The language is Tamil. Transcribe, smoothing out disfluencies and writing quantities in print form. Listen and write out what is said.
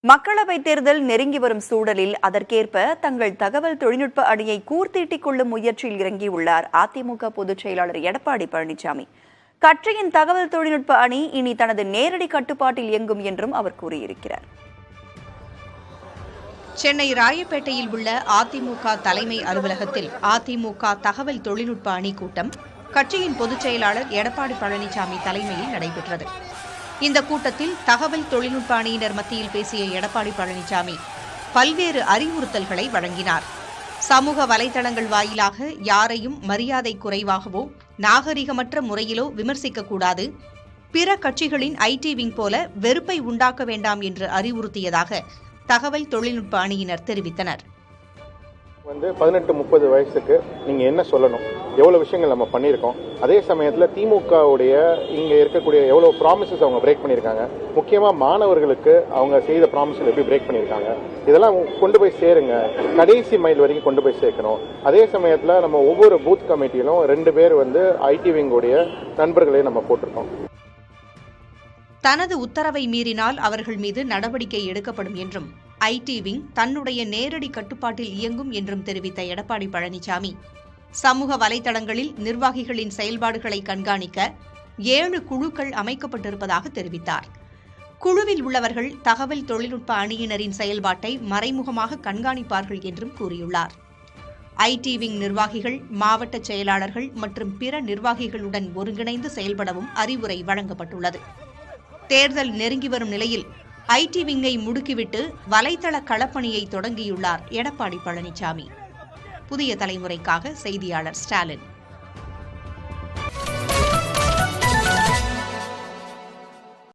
மக்களவைத் தேர்தல் நெருங்கி வரும் சூழலில் அதற்கேற்ப தங்கள் தகவல் தொழில்நுட்ப அணியை கூர்த்தீட்டிக் கொள்ளும் முயற்சியில் இறங்கியுள்ளார் அதிமுக பொதுச் செயலாளர் எடப்பாடி பழனிசாமி. கட்சியின் தகவல் தொழில்நுட்ப அணி இனி தனது நேரடி கட்டுப்பாட்டில் இயங்கும் என்றும் அவர் கூறியிருக்கிறார். சென்னை ராயப்பேட்டையில் உள்ள அதிமுக தலைமை அலுவலகத்தில் அதிமுக தகவல் தொழில்நுட்ப அணி கூட்டம் கட்சியின் பொதுச் செயலாளர் எடப்பாடி பழனிசாமி தலைமையில் நடைபெற்றது. இந்த கூட்டத்தில் தகவல் தொழில்நுட்ப அணியினர் மத்தியில் பேசிய எடப்பாடி பழனிசாமி பல்வேறு அறிவுறுத்தல்களை வழங்கினார். சமூக வலைதளங்கள் வாயிலாக யாரையும் மரியாதை குறைவாகவோ நாகரிகமற்ற முறையிலோ விமர்சிக்கக்கூடாது, பிற கட்சிகளின் ஐடி விங் போல வெறுப்பை உண்டாக்க வேண்டாம் என்று அறிவுறுத்தியதாக தகவல் தொழில்நுட்ப அணியினர் தெரிவித்தனர். 18-30 வயசுக்கு நீங்க என்ன சொல்லணும், எவ்வளவு விஷயங்கள் நம்ம பண்ணியிருக்கோம், அதே சமயத்தில் திமுகவுடைய இங்க இருக்கக்கூடிய எவ்வளவு ப்ராமிசஸ் அவங்க பிரேக் பண்ணியிருக்காங்க, முக்கியமா மாணவர்களுக்கு அவங்க செய்த ப்ராமிசஸ் எப்படி பிரேக் பண்ணியிருக்காங்க, இதெல்லாம் கொண்டு போய் சேருங்க, கடைசி மைல் வரைக்கும் கொண்டு போய் சேர்க்கணும். அதே சமயத்தில் நம்ம ஒவ்வொரு பூத் கமிட்டியிலும் 2 பேர் ஐடி விங்குடைய நண்பர்களை நம்ம போட்டிருக்கோம். தனது உத்தரவை மீறினால் அவர்கள் மீது நடவடிக்கை எடுக்கப்படும் என்றும் ஐடி விங் தன்னுடைய நேரடி கட்டுப்பாட்டில் இயங்கும் என்றும் தெரிவித்த எடப்பாடி பழனிசாமி சமூக வலைதளங்களில் நிர்வாகிகளின் செயல்பாடுகளை கண்காணிக்க 7 குழுக்கள் அமைக்கப்பட்டிருப்பதாக தெரிவித்தார். குழுவில் உள்ளவர்கள் தகவல் தொழில்நுட்ப அணியினரின் செயல்பாட்டை மறைமுகமாக கண்காணிப்பார்கள் என்றும் கூறியுள்ளார். ஐடி விங் நிர்வாகிகள், மாவட்ட செயலாளர்கள் மற்றும் பிற நிர்வாகிகளுடன் ஒருங்கிணைந்து செயல்படவும் அறிவுரை வழங்கப்பட்டுள்ளது. தேர்தல் நெருங்கி வரும் நிலையில் ஐடி விங்கை முடுக்கிவிட்டு வலைதள களப்பணியை தொடங்கியுள்ளார் எடப்பாடி பழனிசாமி. புதிய தலைமுறைக்காக செய்தியாளர் ஸ்டாலின்.